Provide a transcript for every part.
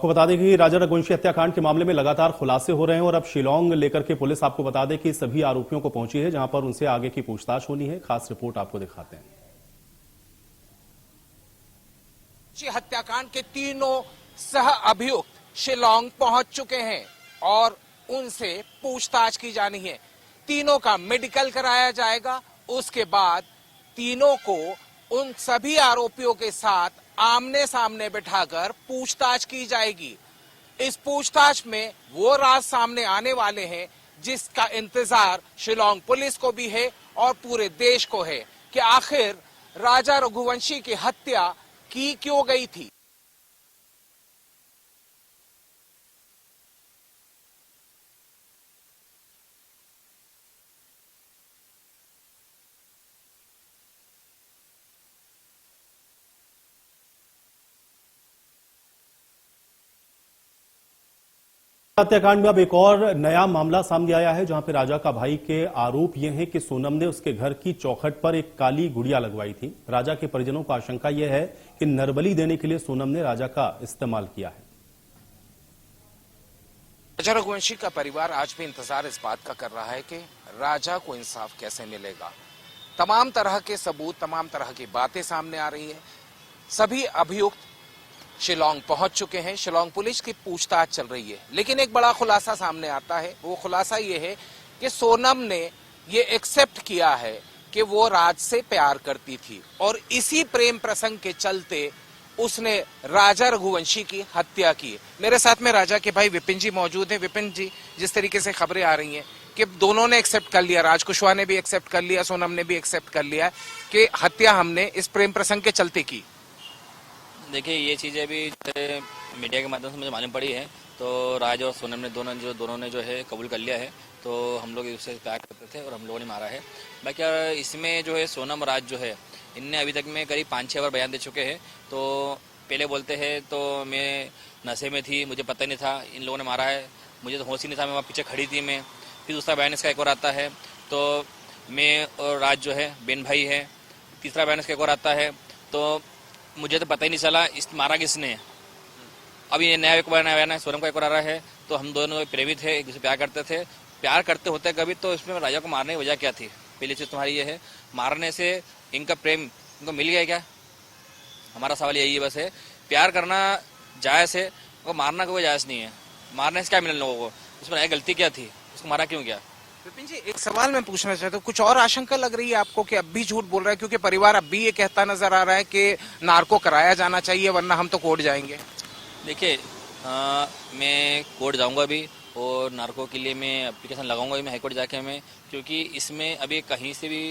आपको बता दें कि राजा रघुवंशी हत्याकांड के मामले में लगातार खुलासे हो रहे हैं और अब शिलांग लेकर के पुलिस आपको बता दें कि सभी आरोपियों को पहुंची है, जहां पर उनसे आगे की पूछताछ होनी है। खास रिपोर्ट आपको दिखाते हैं। हत्याकांड के तीनों सह अभियुक्त शिलांग पहुंच चुके हैं और उनसे पूछताछ की जानी है। तीनों का मेडिकल कराया जाएगा। उसके बाद तीनों को उन सभी आरोपियों के साथ आमने सामने बिठाकर पूछताछ की जाएगी। इस पूछताछ में वो राज सामने आने वाले हैं जिसका इंतजार शिलांग पुलिस को भी है और पूरे देश को है कि आखिर राजा रघुवंशी की हत्या की क्यों गई थी। हत्याकांड में अब एक और नया मामला सामने आया है, जहां पे राजा का भाई के आरोप यह है कि सोनम ने उसके घर की चौखट पर एक काली गुड़िया लगवाई थी। राजा के परिजनों को आशंका यह है कि नरबली देने के लिए सोनम ने राजा का इस्तेमाल किया है। राजा रघुवंशी का परिवार आज भी इंतजार इस बात का कर रहा है कि राजा को इंसाफ कैसे मिलेगा। तमाम तरह के सबूत, तमाम तरह की बातें सामने आ रही है। सभी अभियुक्त शिलांग पहुंच चुके हैं। शिलांग पुलिस की पूछताछ चल रही है, लेकिन एक बड़ा खुलासा सामने आता है। वो खुलासा ये है कि सोनम ने ये एक्सेप्ट किया है कि वो राज से प्यार करती थी और इसी प्रेम प्रसंग के चलते उसने राजा रघुवंशी की हत्या की। मेरे साथ में राजा के भाई विपिन जी मौजूद हैं। विपिन जी, जिस तरीके से खबरें आ रही हैं कि दोनों ने एक्सेप्ट कर लिया, राज कुशवाहा ने भी एक्सेप्ट कर लिया, सोनम ने भी एक्सेप्ट कर लिया कि हत्या हमने इस प्रेम प्रसंग के चलते की। देखिए, ये चीज़ें भी मीडिया के माध्यम से मुझे मालूम पड़ी है। तो राज और सोनम ने दोनों ने जो है कबूल कर लिया है। तो हम लोग उससे प्यार करते थे और हम लोगों ने मारा है। बाकी इसमें जो है सोनम और राज जो है, इनने अभी तक में करीब 5-6 बार बयान दे चुके हैं। तो पहले बोलते हैं तो मैं नशे में थी, मुझे पता नहीं था इन लोगों ने मारा है, मुझे तो होश ही नहीं था, मैं वहाँ पीछे खड़ी थी मैं। फिर दूसरा बयान इसका एक और आता है तो मैं और राज जो है बहन भाई है। तीसरा बयान इसका एक और आता है तो मुझे तो पता ही नहीं चला इस मारा किसने। अभी ये नया एक बार नया है, सोनम का एक और आ रहा है। तो हम दोनों प्रेमी थे, एक दूसरे प्यार करते थे। प्यार करते होते कभी तो इसमें राजा को मारने की वजह क्या थी? पहली चीज तुम्हारी ये है, मारने से इनका प्रेम इनको मिल गया क्या? हमारा सवाल यही है बस है। प्यार करना जायज है, उनको मारना कोई जायज नहीं है। मारने से क्या मिला लोगों को? उसमें गलती क्या थी? उसको मारा क्यों गया? विपिन जी, एक सवाल मैं पूछना चाहता हूँ, कुछ और आशंका लग रही है आपको कि अब भी झूठ बोल रहा है? क्योंकि परिवार अब भी ये कहता नजर आ रहा है कि नार्को कराया जाना चाहिए वरना हम तो कोर्ट जाएंगे। देखिए, मैं कोर्ट जाऊंगा भी और नार्को के लिए मैं एप्लीकेशन लगाऊंगा भी मैं हाईकोर्ट जाके मैं, क्योंकि इसमें अभी कहीं से भी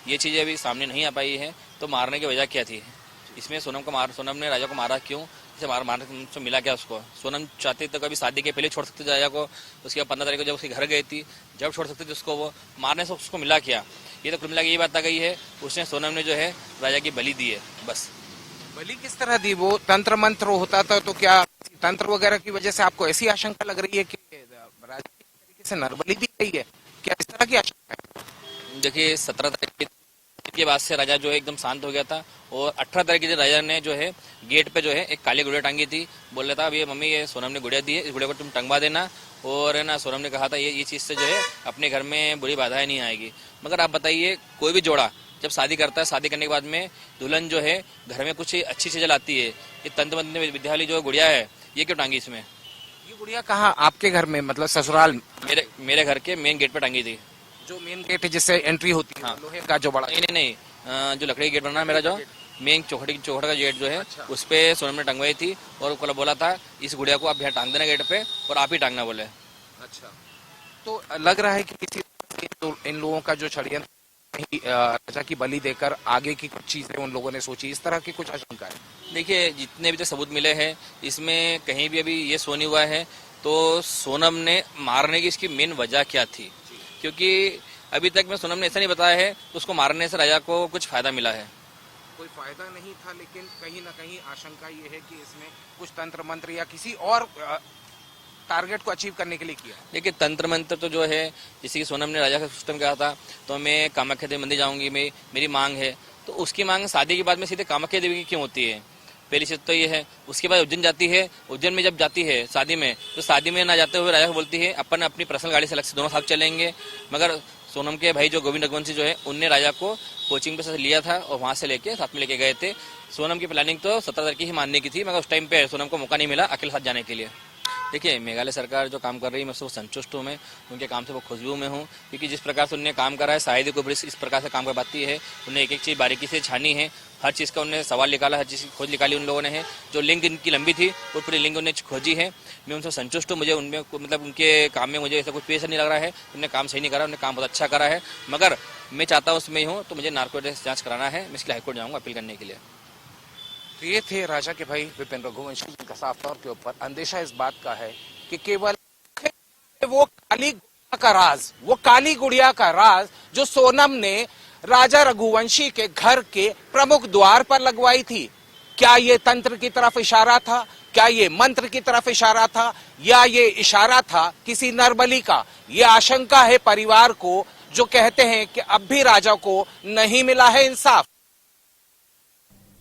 ये चीज़ें अभी सामने नहीं आ पाई है। तो मारने की वजह क्या थी? इसमें सोनम ने राजा को मारा क्यों? इसे मारने से मिला क्या उसको? सोनम चाहती तो कभी शादी के पहले छोड़ सकते थे राजा को, उसके बाद 15 तारीख को जब उसके घर गई थी जब छोड़ सकते थे उसको। वो मारने से उसको मिला क्या? ये तो कुल मिला के ये बात आ गई है, उसने सोनम ने जो है राजा की बलि दी है बस। बलि किस तरह दी? वो तंत्र मंत्र होता था तो क्या तंत्र वगैरह की वजह से आपको ऐसी आशंका लग रही है कि राजा की तरीके से नरबली दी गई है? क्या इस तरह की आशंका है? देखिए, 17 तारीख के बाद से राजा जो है एकदम शांत हो गया था और 18 तारीख के दिन राजा ने जो है गेट पे जो है एक काली गुड़िया टांगी थी। बोल रहा था अब ये मम्मी ये सोनम ने गुड़िया दी है, इस गुड़िया को तुम टंगवा देना। और है ना, सोनम ने कहा था ये चीज़ से जो है अपने घर में बुरी बाधाएं नहीं आएगी। मगर आप बताइए, कोई भी जोड़ा जब शादी करता है, शादी करने के बाद में दुल्हन जो है घर में कुछ अच्छी चीजें लाती है। ये तंत्र मंत्र विद्यालय जो गुड़िया है, ये क्यों टांगी इसमें? ये गुड़िया कहाँ? आपके घर में, मतलब ससुराल? मेरे घर के मेन गेट पे टांगी थी। जो मेन गेट है जिससे एंट्री होती है? हाँ। लोहे का जो बड़ा? नहीं, जो लकड़ी गेट बना मेरा, जो मेन चौखट का गेट जो है, अच्छा। उस पे सोनम ने टंगवाई थी और कल बोला था इस गुड़िया को आप यहाँ टांग देना गेट पे और आप ही टांगना बोले। अच्छा, तो लग रहा है कि किसी तो इन लोगों का जो षड्यंत्र राजा की बलि देकर आगे की कुछ चीजें उन लोगों ने सोची, इस तरह की कुछ आशंका है? देखिए, जितने भी तो सबूत मिले हैं इसमें कहीं भी अभी ये सो नहीं हुआ है तो सोनम ने मारने की इसकी मेन वजह क्या थी? क्योंकि अभी तक में सोनम ने ऐसा नहीं बताया है तो उसको मारने से राजा को कुछ फायदा मिला है। कोई फायदा नहीं था, लेकिन कहीं ना कहीं आशंका ये है कि इसमें कुछ तंत्र मंत्र या किसी और टारगेट को अचीव करने के लिए किया। देखिए, तंत्र मंत्र तो जो है, जैसे कि सोनम ने राजा का सिस्टम कहा था तो मैं कामाख्या देवी मंदिर जाऊंगी, मेरी मांग है। तो उसकी मांग शादी के बाद में सीधे कामाख्या देवी की क्यों होती है? पहली चीज तो ये है। उसके बाद उज्जैन जाती है, उज्जैन में जब जाती है शादी में, तो शादी में ना जाते हुए राजा को बोलती है अपन अपनी पर्सनल गाड़ी से अलग से दोनों साथ चलेंगे। मगर सोनम के भाई जो गोविंद रघुवंशी जो है, उनने राजा को कोचिंग पे से लिया था और वहां से लेके साथ में लेके गए थे। सोनम की प्लानिंग तो 17 तारीख की ही मानने की थी, मगर उस टाइम पे सोनम को मौका नहीं मिला अकेले साथ जाने के लिए। देखिए, मेघालय सरकार जो काम कर रही है, मैं उससे संतुष्ट हूँ। मैं उनके काम से वो खुशबू में हूँ, क्योंकि जिस प्रकार से उन्होंने काम करा है, शायद ही कोई इस प्रकार से काम कर पाती है। उन्हें एक एक चीज बारीकी से छानी है, हर चीज का उन्होंने सवाल निकाला, हर चीज की खोज निकाली उन लोगों ने है। जो लिंक इनकी लंबी थी वो पूरी लिंक उन्होंने खोजी है। मैं उनसे संतुष्ट हूँ। मुझे उनमें मतलब उनके काम में मुझे ऐसा कुछ पेश नहीं लग रहा है। उन्होंने काम सही नहीं करा, उन्होंने काम बहुत अच्छा करा है। मगर मैं चाहता हूँ उसमें हूँ तो मुझे नार्कोटिक्स जांच कराना है, मैं इसलिए हाईकोर्ट जाऊँगा अपील करने के लिए। तो ये थे राजा के भाई विपिन रघुवंशी, जिनका साफ तौर के ऊपर अंदेशा इस बात का है कि केवल वो काली गुड़िया का राज, वो काली गुड़िया का राज जो सोनम ने राजा रघुवंशी के घर के प्रमुख द्वार पर लगवाई थी, क्या ये तंत्र की तरफ इशारा था, क्या ये मंत्र की तरफ इशारा था, या ये इशारा था किसी नरबली का? ये आशंका है परिवार को, जो कहते हैं कि अब भी राजा को नहीं मिला है इंसाफ।